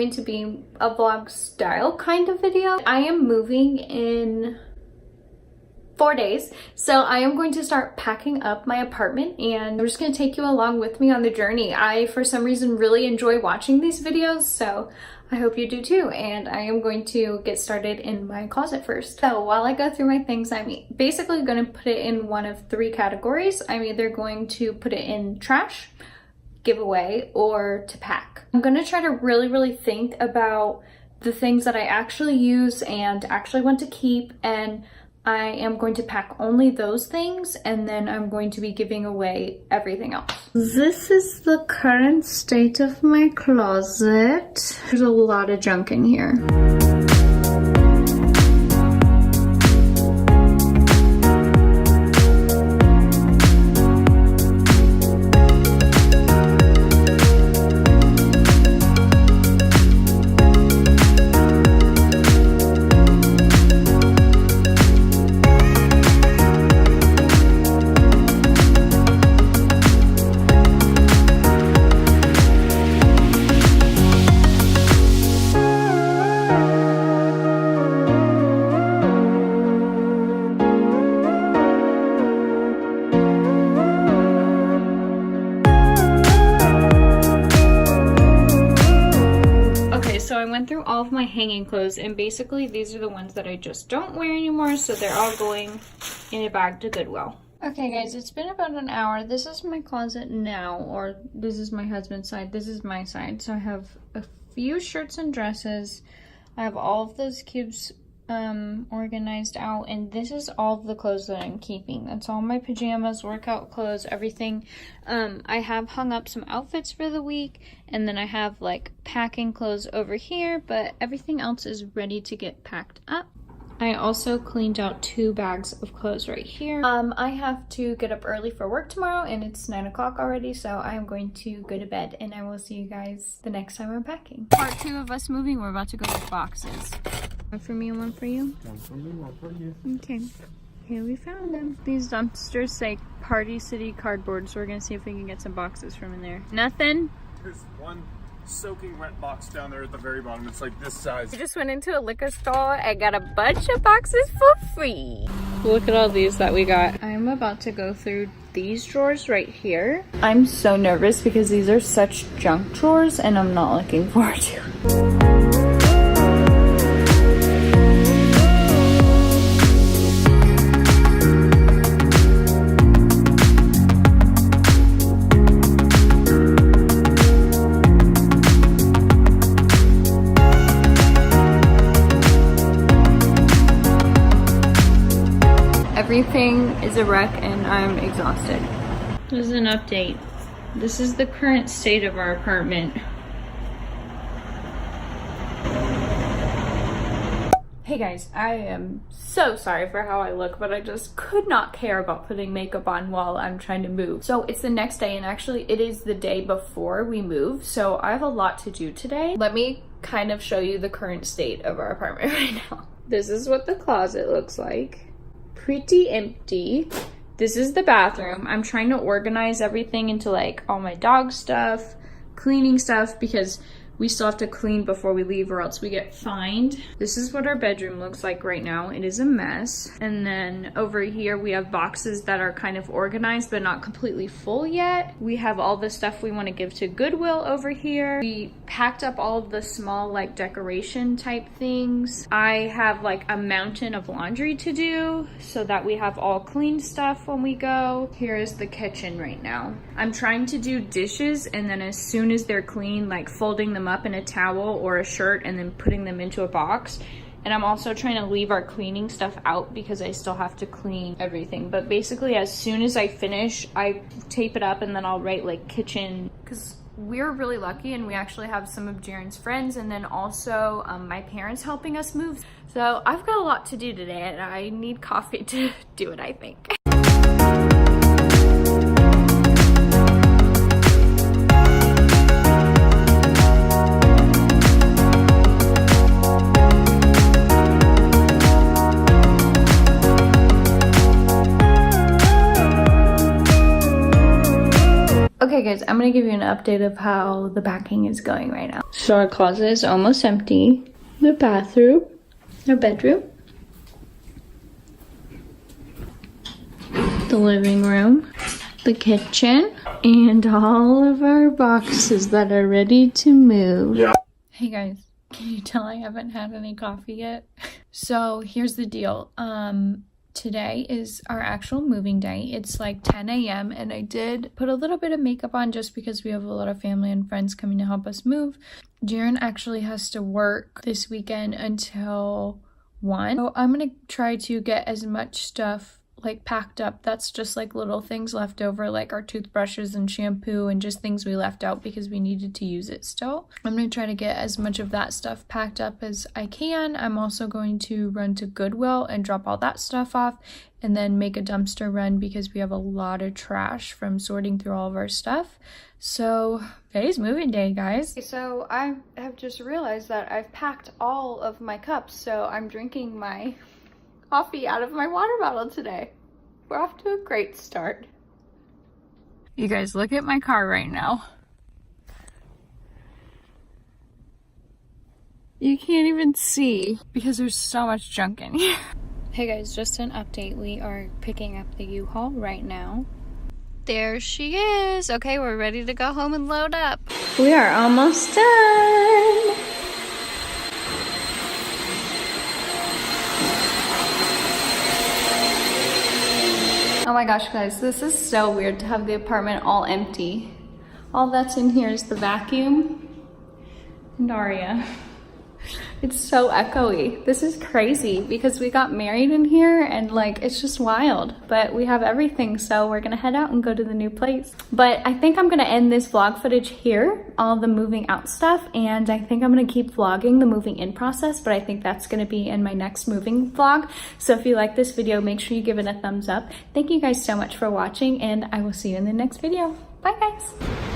going to be a vlog style kind of video. I am moving in 4 days, so I am going to start packing up my apartment, and I'm just going to take you along with me on the journey. I, for some reason, really enjoy watching these videos, so I hope you do too. And I am going to get started in my closet first. So while I go through my things, I'm basically going to put it in one of 3 categories. I'm either going to put it in trash, giveaway, or to pack. I'm going to try to really think about the things that I actually use and actually want to keep, and I am going to pack only those things, and then I'm going to be giving away everything else. This is the current state of my closet. There's a lot of junk in here. So I went through all of my hanging clothes, and basically these are the ones that I just don't wear anymore, so they're all going in a bag to Goodwill. Okay guys, it's been about an hour. This is my closet now, or this is my husband's side, this is my side. So I have a few shirts and dresses. I have all of those cubes organized out, and this is all of the clothes that I'm keeping. That's all my pajamas, workout clothes, everything. I have hung up some outfits for the week, and then I have like packing clothes over here, but everything else is ready to get packed up. I also cleaned out 2 bags of clothes right here. I have to get up early for work tomorrow, and it's 9 o'clock already, so I am going to go to bed, and I will see you guys the next time I'm packing. Part 2 of us moving. We're about to go to boxes. One for me and one for you? One for me, one for you. Okay. Here we found them. These dumpsters say Party City Cardboard, so we're gonna see if we can get some boxes from in there. Nothing? There's one soaking wet box down there at the very bottom. It's like this size. I just went into a liquor store and got a bunch of boxes for free. Look at all these that we got. I'm about to go through these drawers right here. I'm so nervous because these are such junk drawers, and I'm not looking forward to it. Everything is a wreck and I'm exhausted. This is an update. This is the current state of our apartment. Hey guys, I am so sorry for how I look, but I just could not care about putting makeup on while I'm trying to move. So it's the next day, and actually it is the day before we move, so I have a lot to do today. Let me kind of show you the current state of our apartment right now. This is what the closet looks like. Pretty empty. This is the bathroom. I'm trying to organize everything into like all my dog stuff, cleaning stuff, because we still have to clean before we leave or else we get fined. This is what our bedroom looks like right now. It is a mess. And then over here we have boxes that are kind of organized but not completely full yet. We have all the stuff we want to give to Goodwill over here. We packed up all of the small like decoration type things. I have like a mountain of laundry to do so that we have all clean stuff when we go. Here is the kitchen right now. I'm trying to do dishes, and then as soon as they're clean, like folding them up in a towel or a shirt and then putting them into a box. And I'm also trying to leave our cleaning stuff out because I still have to clean everything. But basically as soon as I finish, I tape it up, and then I'll write like kitchen, because we're really lucky and we actually have some of Jaren's friends, and then also my parents helping us move. So I've got a lot to do today, and I need coffee to do it, I think. Okay guys, I'm gonna give you an update of how the packing is going right now. So our closet is almost empty. The bathroom, our bedroom, the living room, the kitchen, and all of our boxes that are ready to move. Yeah. Hey guys, can you tell I haven't had any coffee yet? So here's the deal. Today is our actual moving day. It's like 10 a.m. and I did put a little bit of makeup on just because we have a lot of family and friends coming to help us move. Jaren actually has to work this weekend until 1. So I'm gonna try to get as much stuff like packed up that's just like little things left over, like our toothbrushes and shampoo and just things we left out because we needed to use it still. I'm going to try to get as much of that stuff packed up as I can. I'm also going to run to Goodwill and drop all that stuff off and then make a dumpster run because we have a lot of trash from sorting through all of our stuff. So today's moving day, guys. So I have just realized that I've packed all of my cups, so I'm drinking my coffee out of my water bottle today. We're off to a great start. You guys, look at my car right now. You can't even see because there's so much junk in here. Hey guys, just an update. We are picking up the U-Haul right now. There she is. Okay, we're ready to go home and load up. We are almost done. Oh my gosh, guys, this is so weird to have the apartment all empty. All that's in here is the vacuum and Aria. It's so echoey. This is crazy because we got married in here and like it's just wild, but we have everything, so we're gonna head out and go to the new place. But I think I'm gonna end this vlog footage here, all the moving out stuff, and I think I'm gonna keep vlogging the moving in process, but I think that's gonna be in my next moving vlog. So if you like this video, make sure you give it a thumbs up. Thank you guys so much for watching, and I will see you in the next video. Bye guys.